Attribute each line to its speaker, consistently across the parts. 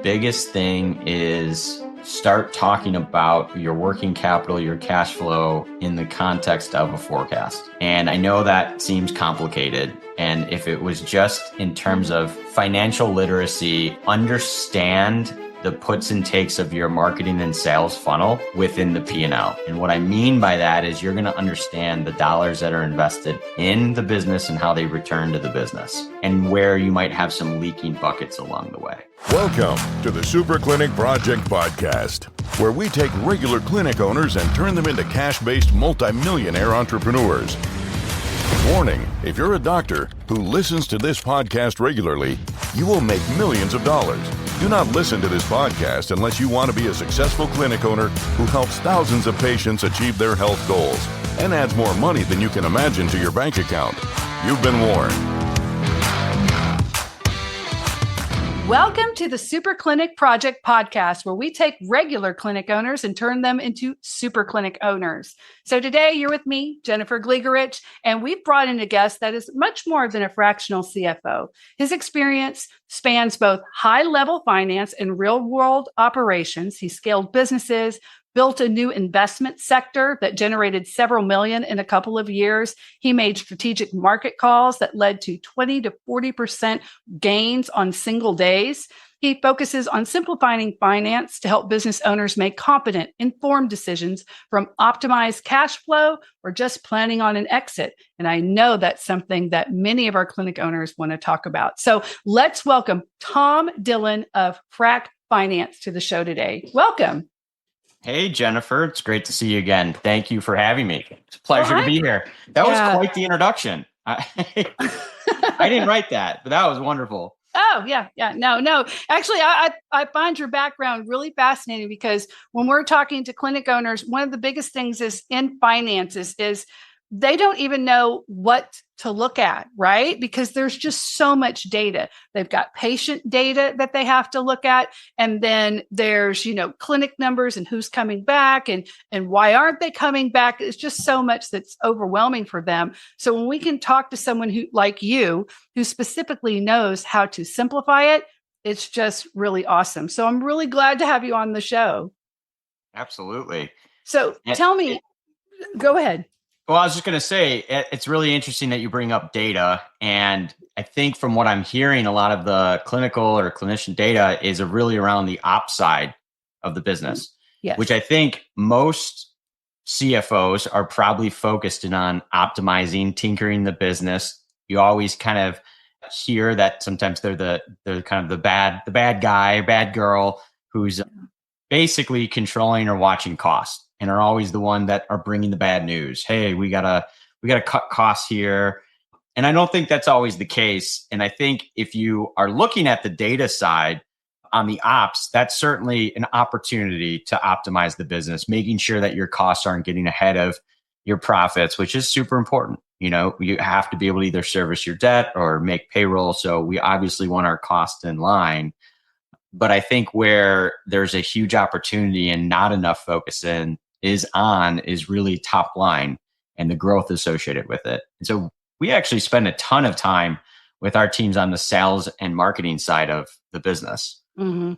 Speaker 1: biggest thing is start talking about your working capital, your cash flow in the context of a forecast. And I know that seems complicated. And if it was just in terms of financial literacy, understand the puts and takes of your marketing and sales funnel within the P&L. And what I mean by that is you're going to understand the dollars that are invested in the business and how they return to the business and where you might have some leaking buckets along the way.
Speaker 2: Welcome to the Super Clinic Project Podcast, where we take regular clinic owners and turn them into cash-based multimillionaire entrepreneurs. Warning, if you're a doctor who listens to this podcast regularly, you will make millions of dollars. Do not listen to this podcast unless you want to be a successful clinic owner who helps thousands of patients achieve their health goals and adds more money than you can imagine to your bank account. You've been warned.
Speaker 3: Welcome to the Super Clinic Project Podcast, where we take regular clinic owners and turn them into super clinic owners. So today you're with me, Jennifer Gligoric, and we've brought in a guest that is much more than a fractional CFO. His experience spans both high-level finance and real-world operations. He scaled businesses, built a new investment sector that generated several million in a couple of years. He made strategic market calls that led to 20 to 40% gains on single days. He focuses on simplifying finance to help business owners make competent, informed decisions from optimized cash flow or just planning on an exit. And I know that's something that many of our clinic owners want to talk about. So let's welcome Tom Dillon of Frak Finance to the show today. Welcome.
Speaker 1: Hey, Jennifer, it's great to see you again. Thank you for having me. It's a pleasure to be here. That was quite the introduction. I didn't write that, but that was wonderful.
Speaker 3: Oh, yeah. No. Actually, I find your background really fascinating because when we're talking to clinic owners, one of the biggest things is in finances is they don't even know what to look at, right? Because there's just so much data. They've got patient data that they have to look at. And then there's, clinic numbers and who's coming back and why aren't they coming back? It's just so much that's overwhelming for them. So when we can talk to someone who, like you, who specifically knows how to simplify it, it's just really awesome. So I'm really glad to have you on the show.
Speaker 1: Absolutely.
Speaker 3: So tell me, go ahead.
Speaker 1: Well, I was just going to say, it's really interesting that you bring up data. And I think from what I'm hearing, a lot of the clinical or clinician data is really around the ops side of the business,
Speaker 3: yes,
Speaker 1: which I think most CFOs are probably focused in on optimizing, tinkering the business. You always kind of hear that sometimes they're kind of the bad guy, bad girl who's basically controlling or watching costs. And are always the one that are bringing the bad news. Hey, we gotta cut costs here. And I don't think that's always the case. And I think if you are looking at the data side on the ops, that's certainly an opportunity to optimize the business, making sure that your costs aren't getting ahead of your profits, which is super important. You have to be able to either service your debt or make payroll. So we obviously want our costs in line. But I think where there's a huge opportunity and not enough focus is really top line and the growth associated with it. And so we actually spend a ton of time with our teams on the sales and marketing side of the business.
Speaker 3: Mm-hmm.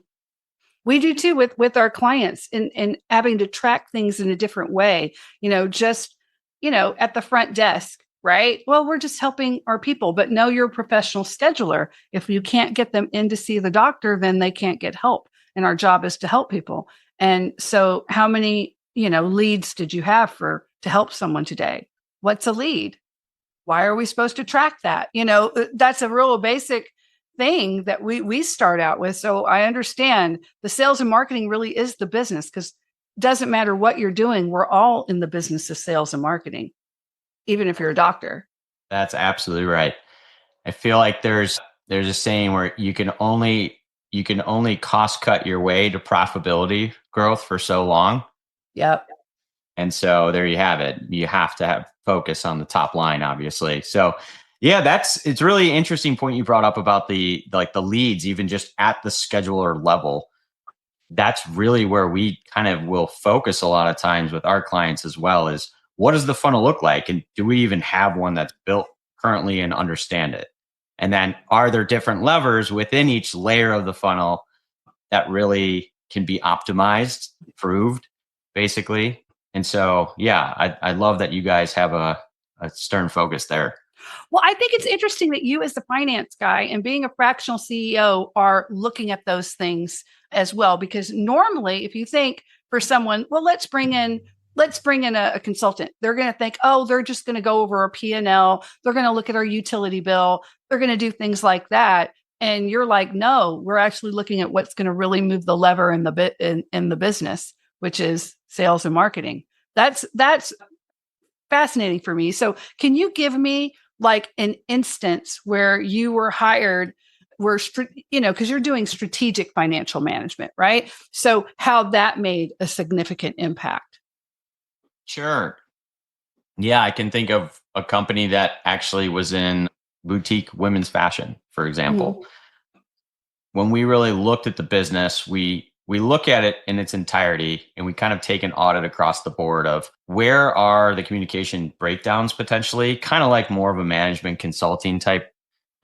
Speaker 3: We do too with our clients and having to track things in a different way, at the front desk, right? Well, we're just helping our people, but no, you're a professional scheduler. If you can't get them in to see the doctor, then they can't get help. And our job is to help people. And so how many leads did you have to help someone today? What's a lead? Why are we supposed to track that? That's a real basic thing that we start out with. So I understand the sales and marketing really is the business because it doesn't matter what you're doing. We're all in the business of sales and marketing, even if you're a doctor.
Speaker 1: That's absolutely right. I feel like there's a saying where you can only cost cut your way to profitability growth for so long.
Speaker 3: Yep.
Speaker 1: And so there you have it. You have to have focus on the top line, obviously. So yeah, it's really interesting point you brought up about the leads, even just at the scheduler level. That's really where we kind of will focus a lot of times with our clients as well is what does the funnel look like? And do we even have one that's built currently and understand it? And then are there different levers within each layer of the funnel that really can be optimized, improved, basically. And so, yeah, I love that you guys have a stern focus there.
Speaker 3: Well, I think it's interesting that you, as the finance guy and being a fractional CEO, are looking at those things as well. Because normally, if you think for someone, well, let's bring in a consultant. They're going to think, oh, they're just going to go over a P&L. They're going to look at our utility bill. They're going to do things like that. And you're like, no, we're actually looking at what's going to really move the lever in the business, which is sales and marketing. That's fascinating for me. So can you give me like an instance where you were hired, because you're doing strategic financial management, right? So how that made a significant impact?
Speaker 1: Sure. Yeah, I can think of a company that actually was in boutique women's fashion, for example.
Speaker 3: Mm-hmm.
Speaker 1: When we really looked at the business, we look at it in its entirety and we kind of take an audit across the board of where are the communication breakdowns potentially, kind of like more of a management consulting type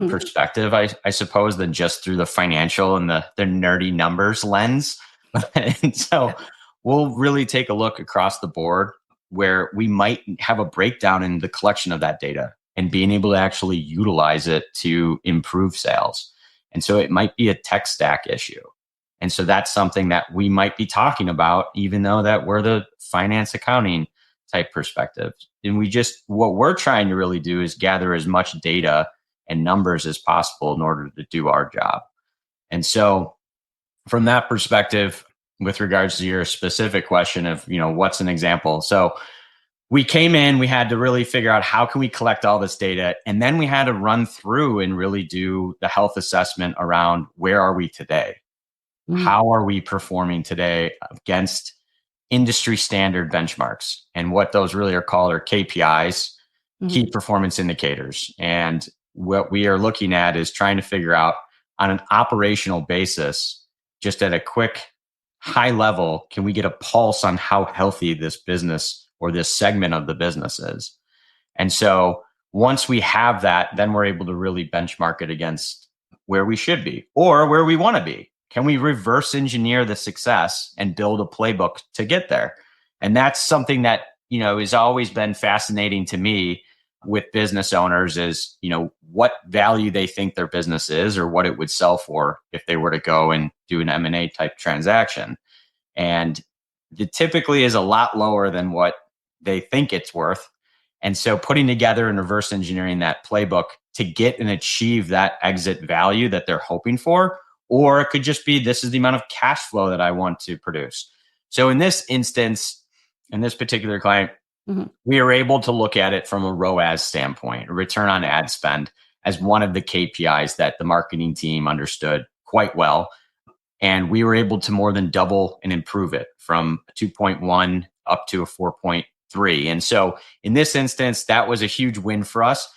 Speaker 1: perspective, I suppose, than just through the financial and the nerdy numbers lens. And so we'll really take a look across the board where we might have a breakdown in the collection of that data and being able to actually utilize it to improve sales. And so it might be a tech stack issue. And so that's something that we might be talking about, even though that we're the finance accounting type perspective. And what we're trying to really do is gather as much data and numbers as possible in order to do our job. And so from that perspective, with regards to your specific question of, what's an example? So we came in, we had to really figure out how can we collect all this data. And then we had to run through and really do the health assessment around where are we today? How are we performing today against industry standard benchmarks? And what those really are called are KPIs, key performance indicators. And what we are looking at is trying to figure out on an operational basis, just at a quick high level, can we get a pulse on how healthy this business or this segment of the business is? And so once we have that, then we're able to really benchmark it against where we should be or where we want to be. Can we reverse engineer the success and build a playbook to get there? And that's something that, has always been fascinating to me with business owners is, what value they think their business is or what it would sell for if they were to go and do an M&A type transaction. And it typically is a lot lower than what they think it's worth. And so putting together and reverse engineering that playbook to get and achieve that exit value that they're hoping for, or it could just be, this is the amount of cash flow that I want to produce. So in this instance, in this particular client, we are able to look at it from a ROAS standpoint, a return on ad spend, as one of the KPIs that the marketing team understood quite well. And we were able to more than double and improve it from 2.1 up to a 4.3. And so in this instance, that was a huge win for us.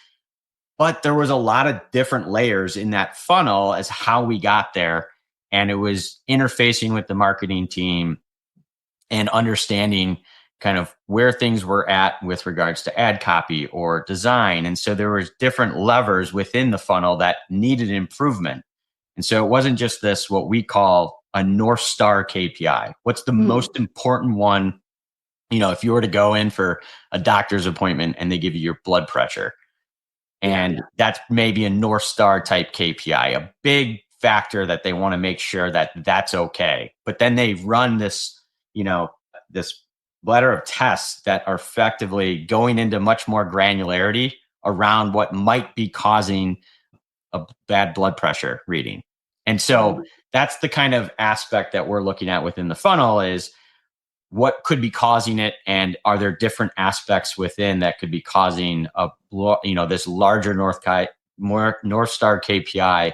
Speaker 1: But there was a lot of different layers in that funnel as how we got there. And it was interfacing with the marketing team and understanding kind of where things were at with regards to ad copy or design. And so there was different levers within the funnel that needed improvement. And so it wasn't just this, what we call a North Star KPI. What's the most important one? If you were to go in for a doctor's appointment and they give you your blood pressure, and that's maybe a North Star type KPI, a big factor that they want to make sure that that's okay. But then they run this, this bladder of tests that are effectively going into much more granularity around what might be causing a bad blood pressure reading. And so that's the kind of aspect that we're looking at within the funnel is what could be causing it, and are there different aspects within that could be causing this larger North Star KPI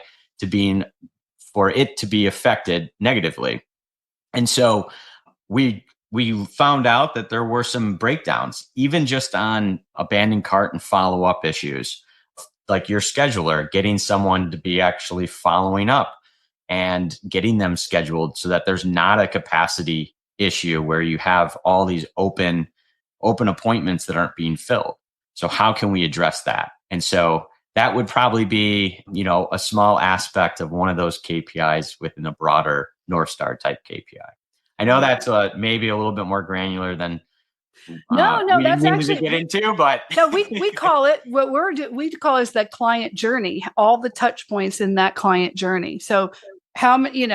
Speaker 1: for it to be affected negatively. And so we found out that there were some breakdowns, even just on abandoned cart and follow-up issues, like your scheduler, getting someone to be actually following up and getting them scheduled so that there's not a capacity issue where you have all these open appointments that aren't being filled. So how can we address that? And so that would probably be, a small aspect of one of those KPIs within a broader North Star type KPI. I know that's maybe a little bit more granular than
Speaker 3: No,
Speaker 1: we
Speaker 3: that's
Speaker 1: needed to
Speaker 3: actually
Speaker 1: get into, but
Speaker 3: no. We call it we call it that client journey. All the touch points in that client journey. So how many,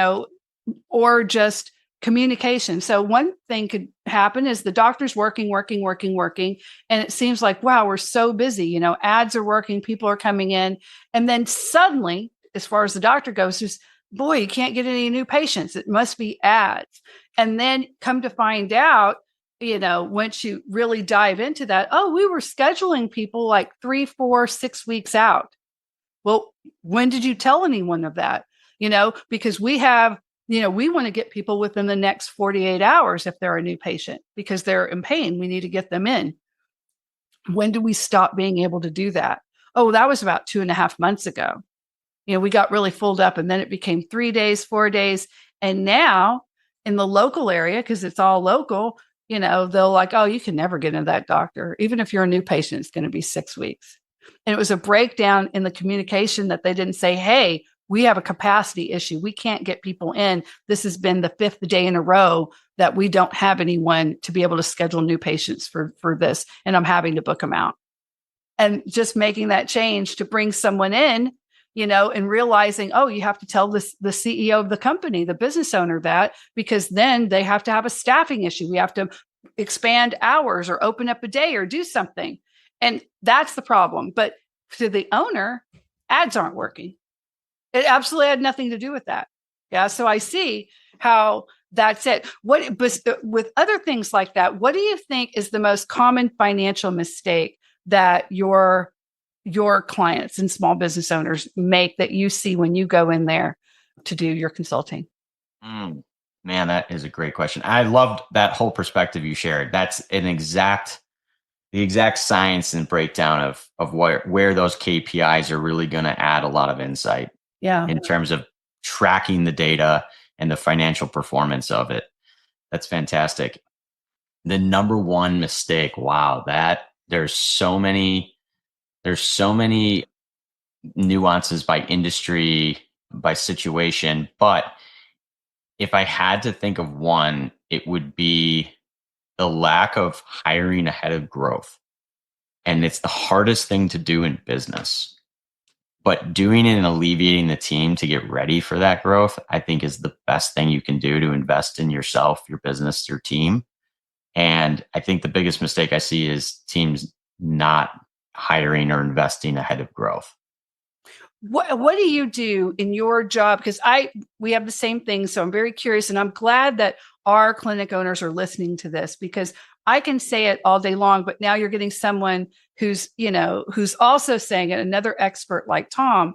Speaker 3: or just communication. So one thing could happen is the doctor's working, and it seems like, wow, we're so busy. Ads are working, people are coming in, and then suddenly, as far as the doctor goes, just boy, you can't get any new patients. It must be ads. And then come to find out, once you really dive into that, oh, we were scheduling people like 3, 4, 6 weeks out. Well, when did you tell anyone of that? Because we have, we want to get people within the next 48 hours if they're a new patient because they're in pain. We need to get them in. When do we stop being able to do that? Oh, that was about 2.5 months ago. We got really filled up and then it became 3 days, 4 days. And now in the local area, because it's all local, they'll like, oh, you can never get into that doctor. Even if you're a new patient, it's going to be 6 weeks. And it was a breakdown in the communication that they didn't say, hey, we have a capacity issue. We can't get people in. This has been the 5th day in a row that we don't have anyone to be able to schedule new patients for this. And I'm having to book them out. And just making that change to bring someone in, and realizing, oh, you have to tell the CEO of the company, the business owner that, because then they have to have a staffing issue. We have to expand hours or open up a day or do something. And that's the problem. But to the owner, ads aren't working. It absolutely had nothing to do with that. Yeah. So I see how that's it. But with other things like that, what do you think is the most common financial mistake that your clients and small business owners make that you see when you go in there to do your consulting?
Speaker 1: Man, that is a great question. I loved that whole perspective you shared. That's the exact science and breakdown of where those KPIs are really going to add a lot of insight.
Speaker 3: Yeah.
Speaker 1: In terms of tracking the data and the financial performance of it. That's fantastic. The number one mistake, wow, there's so many nuances by industry, by situation, but if I had to think of one, it would be the lack of hiring ahead of growth. And it's the hardest thing to do in business. But doing it and alleviating the team to get ready for that growth, I think is the best thing you can do to invest in yourself, your business, your team. And I think the biggest mistake I see is teams not hiring or investing ahead of growth.
Speaker 3: What do you do in your job? Because we have the same thing. So I'm very curious. And I'm glad that our clinic owners are listening to this because I can say it all day long, but now you're getting someone who's also saying it, another expert like Tom.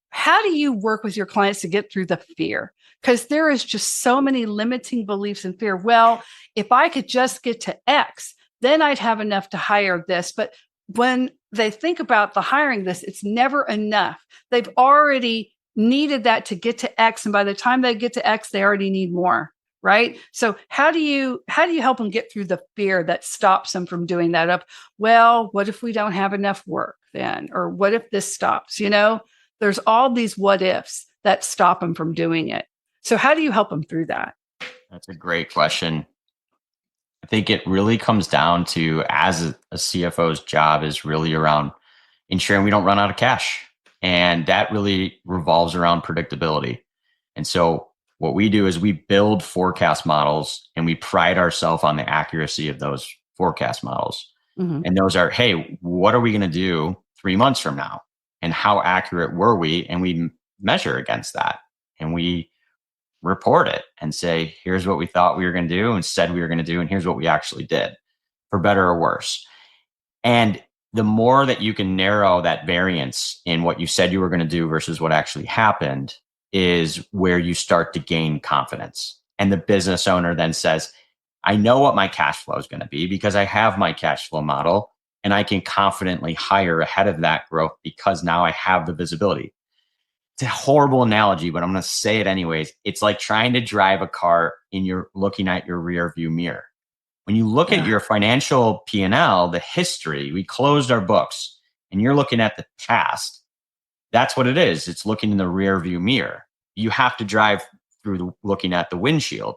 Speaker 3: How do you work with your clients to get through the fear? Because there is just so many limiting beliefs and fear. Well, if I could just get to X, then I'd have enough to hire this. But when they think about the hiring this, it's never enough. They've already needed that to get to X. And by the time they get to X, they already need more. Right. So how do you help them get through the fear that stops them from doing that? Well, what if we don't have enough work then? Or what if this stops? There's all these what ifs that stop them from doing it. So how do you help them through that?
Speaker 1: That's a great question. I think it really comes down to, as a CFO's job is really around ensuring we don't run out of cash. And that really revolves around predictability. And so what we do is we build forecast models and we pride ourselves on the accuracy of those forecast models. Mm-hmm. And those are, hey, what are we going to do 3 months from now? And how accurate were we? And we measure against that. And we report it and say, here's what we thought we were going to do and said we were going to do. And here's what we actually did, for better or worse. And the more that you can narrow that variance in what you said you were going to do versus what actually happened is where you start to gain confidence. And the business owner then says, I know what my cash flow is going to be because I have my cash flow model and I can confidently hire ahead of that growth because now I have the visibility. It's a horrible analogy, but I'm going to say it anyways. It's like trying to drive a car and you're looking at your rear view mirror. When you look at your financial P&L, the history, we closed our books and you're looking at the past. That's what it is. It's looking in the rear view mirror. You have to drive through looking at the windshield.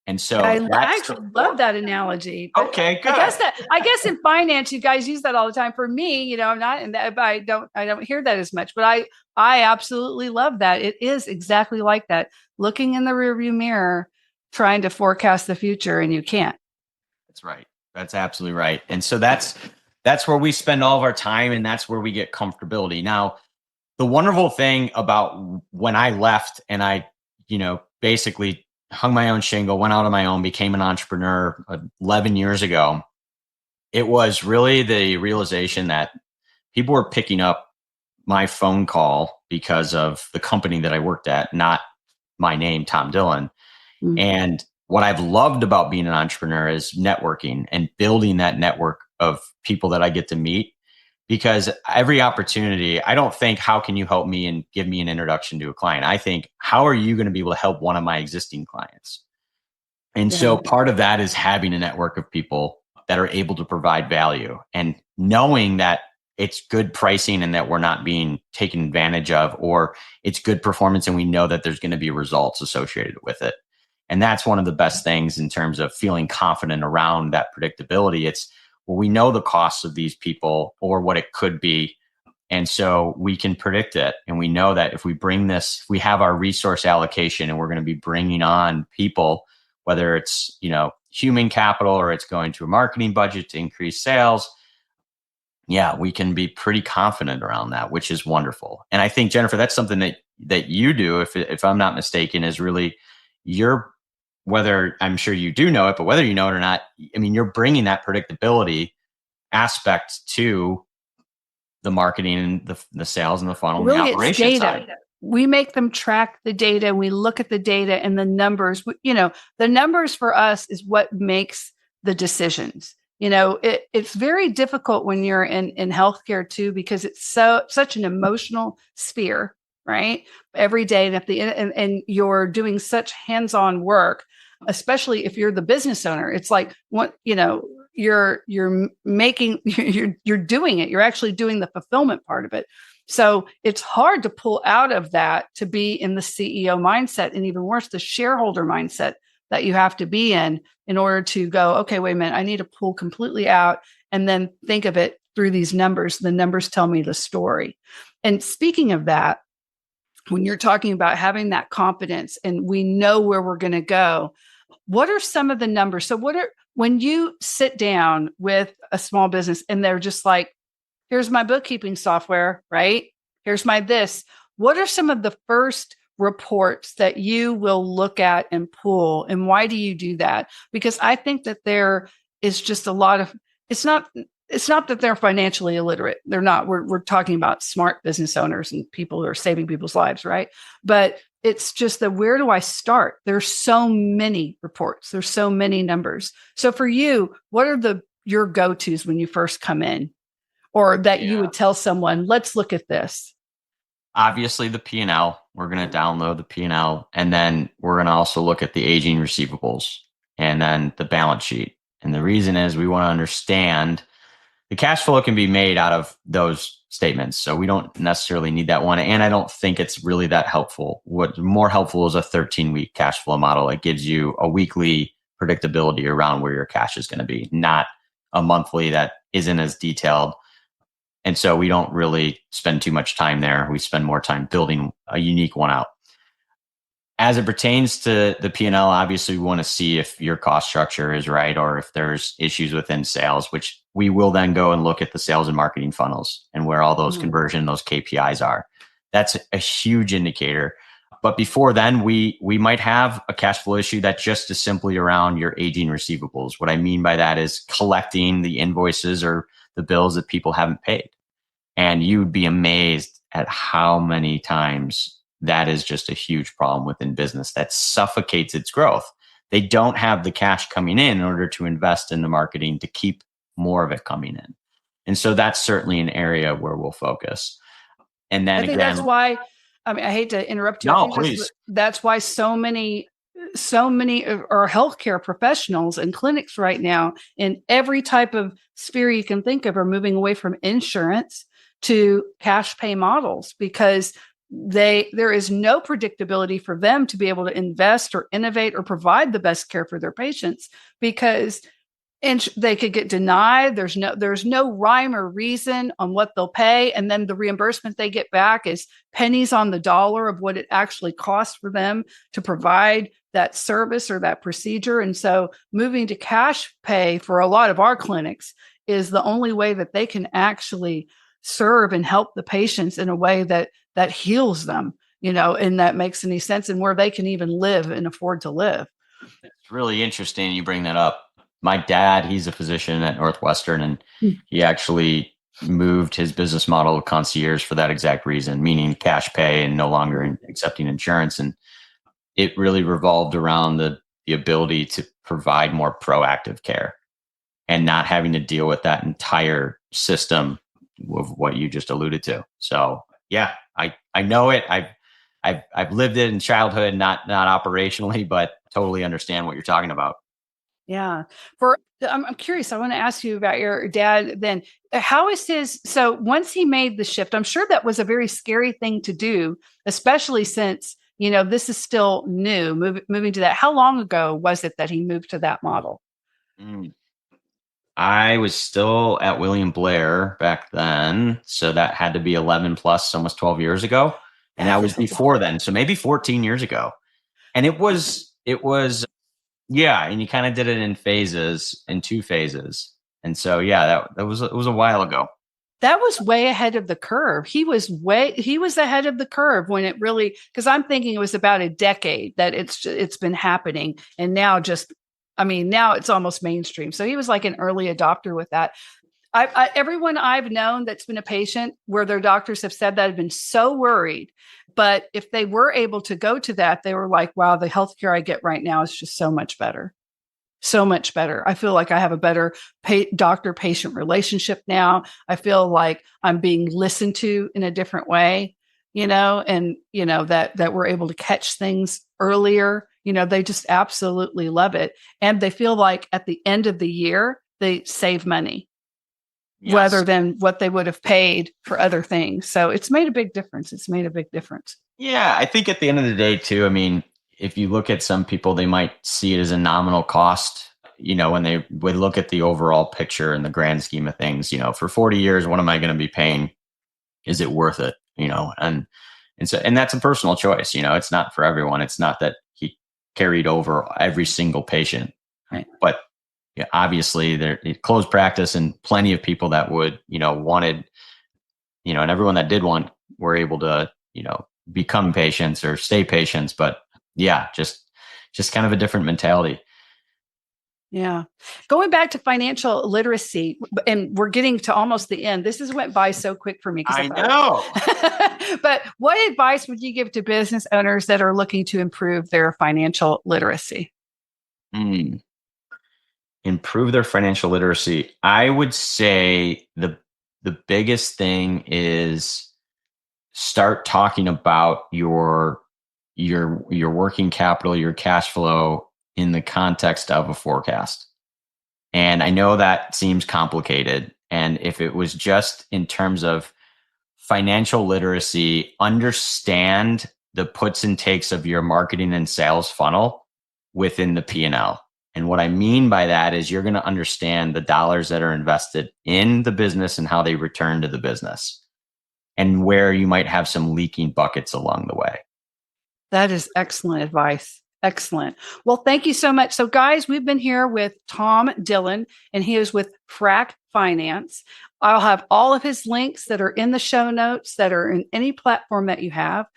Speaker 1: And so
Speaker 3: I actually love that analogy.
Speaker 1: Okay, good.
Speaker 3: I guess in finance, you guys use that all the time. For me, I'm not in that, I don't hear that as much, but I absolutely love that. It is exactly like that. Looking in the rearview mirror, trying to forecast the future, and you can't.
Speaker 1: That's right. That's absolutely right. And so that's where we spend all of our time, and that's where we get comfortability. Now, the wonderful thing about when I left and I, basically hung my own shingle, went out on my own, became an entrepreneur 11 years ago, it was really the realization that people were picking up my phone call because of the company that I worked at, not my name, Tom Dillon. Mm-hmm. And what I've loved about being an entrepreneur is networking and building that network of people that I get to meet. Because every opportunity, I don't think, how can you help me and give me an introduction to a client? I think, how are you going to be able to help one of my existing clients? And so part of that is having a network of people that are able to provide value and knowing that it's good pricing and that we're not being taken advantage of, or it's good performance and we know that there's going to be results associated with it. And that's one of the best things in terms of feeling confident around that predictability. It's, well, we know the costs of these people or what it could be. And so we can predict it. And we know that if we bring this, if we have our resource allocation and we're going to be bringing on people, whether it's, human capital or it's going to a marketing budget to increase sales, we can be pretty confident around that, which is wonderful. And I think, Jennifer, that's something that you do, if I'm not mistaken, is really whether, I'm sure you do know it, but whether you know it or not, you're bringing that predictability aspect to the marketing and the sales and the funnel
Speaker 3: really,
Speaker 1: and the operations side.
Speaker 3: We make them track the data, and we look at the data and the numbers. The numbers for us is what makes the decisions. It's very difficult when you're in healthcare too, because it's such an emotional sphere, right? Every day, and you're doing such hands-on work, especially if you're the business owner. It's like you're making you're doing it. You're actually doing the fulfillment part of it. So it's hard to pull out of that to be in the CEO mindset, and even worse, the shareholder mindset that you have to be in order to go, okay, wait a minute, I need to pull completely out and then think of it through these numbers. The numbers tell me the story. And speaking of that, when you're talking about having that confidence and we know where we're going to go, what are some of the numbers? So when you sit down with a small business and they're just like, here's my bookkeeping software, right? Here's my this. What are some of the first reports that you will look at and pull? And why do you do that? Because I think that there is just a lot of, it's not that they're financially illiterate. They're not. We're talking about smart business owners and people who are saving people's lives, right? But it's just that, where do I start? There's so many reports. There's so many numbers. So for you, what are your go-tos when you first come in? Or that you would tell someone, let's look at this?
Speaker 1: Obviously, the P&L. We're going to download the P&L. And then we're going to also look at the aging receivables and then the balance sheet. And the reason is we want to understand the cash flow can be made out of those statements. So we don't necessarily need that one. And I don't think it's really that helpful. What's more helpful is a 13-week cash flow model. It gives you a weekly predictability around where your cash is going to be, not a monthly that isn't as detailed. And so we don't really spend too much time there. We spend more time building a unique one out. As it pertains to the P&L, obviously we want to see if your cost structure is right or if there's issues within sales, which we will then go and look at the sales and marketing funnels and where all those conversion, those KPIs are. That's a huge indicator. But before then, we might have a cash flow issue that just is simply around your aging receivables. What I mean by that is collecting the invoices or the bills that people haven't paid. And you'd be amazed at how many times that is just a huge problem within business that suffocates its growth. They don't have the cash coming in order to invest in the marketing to keep more of it coming in. And so that's certainly an area where we'll focus. And then
Speaker 3: that's why, I hate to interrupt you.
Speaker 1: No, please.
Speaker 3: That's why so many are healthcare professionals and clinics right now in every type of sphere you can think of are moving away from insurance to cash pay models, because there is no predictability for them to be able to invest or innovate or provide the best care for their patients, because they could get denied. There's no rhyme or reason on what they'll pay, and then the reimbursement they get back is pennies on the dollar of what it actually costs for them to provide that service or that procedure. And so moving to cash pay for a lot of our clinics is the only way that they can actually serve and help the patients in a way that heals them, and that makes any sense, and where they can even live and afford to live.
Speaker 1: It's really interesting you bring that up. My dad, he's a physician at Northwestern, and he actually moved his business model of concierge for that exact reason, meaning cash pay and no longer accepting insurance. And it really revolved around the ability to provide more proactive care and not having to deal with that entire system of what you just alluded to. So yeah, I know it. I've lived it in childhood, not operationally, but totally understand what you're talking about.
Speaker 3: Yeah. I'm curious. I want to ask you about your dad then. How is so once he made the shift, I'm sure that was a very scary thing to do, especially since, this is still new, moving to that. How long ago was it that he moved to that model?
Speaker 1: I was still at William Blair back then. So that had to be 11 plus, almost 12 years ago. And that was before then. So maybe 14 years ago. And it was, yeah. And you kind of did it in 2 phases. And so, yeah, it was a while ago.
Speaker 3: That was way ahead of the curve. He was ahead of the curve when it really, because I'm thinking it was about a decade that it's been happening. And now now it's almost mainstream. So he was like an early adopter with that. Everyone I've known that's been a patient where their doctors have said that have been so worried. But if they were able to go to that, they were like, wow, the healthcare I get right now is just so much better. So much better. I feel like I have a better doctor-patient relationship now. I feel like I'm being listened to in a different way, and, that we're able to catch things earlier. They just absolutely love it. And they feel like at the end of the year, they save money. Yes. Rather than what they would have paid for other things. So it's made a big difference.
Speaker 1: Yeah, I think at the end of the day, too, if you look at some people, they might see it as a nominal cost, when they would look at the overall picture and the grand scheme of things, for 40 years, what am I going to be paying? Is it worth it? And that's a personal choice. It's not for everyone. It's not that he carried over every single patient, right? But yeah, obviously there closed practice and plenty of people that would, wanted, and everyone that did want were able to, become patients or stay patients. But yeah, just kind of a different mentality.
Speaker 3: Yeah. Going back to financial literacy, and we're getting to almost the end. This has went by so quick for me.
Speaker 1: I know.
Speaker 3: But what advice would you give to business owners that are looking to improve their financial literacy?
Speaker 1: Improve their financial literacy. I would say the biggest thing is start talking about your working capital, your cash flow in the context of a forecast. And I know that seems complicated. And if it was just in terms of financial literacy, understand the puts and takes of your marketing and sales funnel within the P&L. And what I mean by that is you're going to understand the dollars that are invested in the business and how they return to the business and where you might have some leaking buckets along the way.
Speaker 3: That is excellent advice. Excellent. Well, thank you so much. So guys, we've been here with Tom Dillon, and he is with Frak Finance. I'll have all of his links that are in the show notes that are in any platform that you have.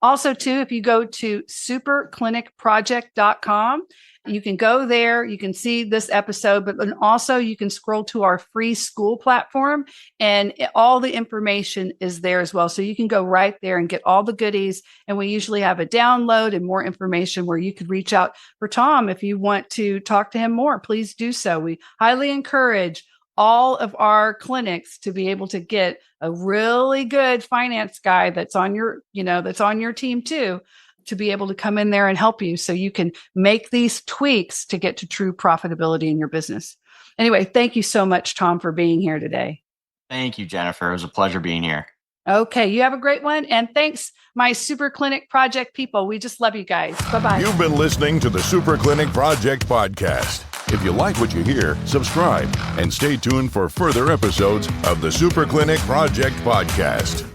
Speaker 3: Also, too, if you go to superclinicproject.com, you can go there, you can see this episode, but then also you can scroll to our free school platform and all the information is there as well. So you can go right there and get all the goodies. And we usually have a download and more information where you could reach out for Tom. If you want to talk to him more, please do so. We highly encourage all of our clinics to be able to get a really good finance guy that's on your team too, to be able to come in there and help you so you can make these tweaks to get to true profitability in your business. Anyway, thank you so much, Tom, for being here today.
Speaker 1: Thank you, Jennifer. It was a pleasure being here.
Speaker 3: Okay, you have a great one. And thanks, my Super Clinic Project people. We just love you guys. Bye-bye.
Speaker 2: You've been listening to the Super Clinic Project Podcast. If you like what you hear, subscribe and stay tuned for further episodes of the Super Clinic Project Podcast.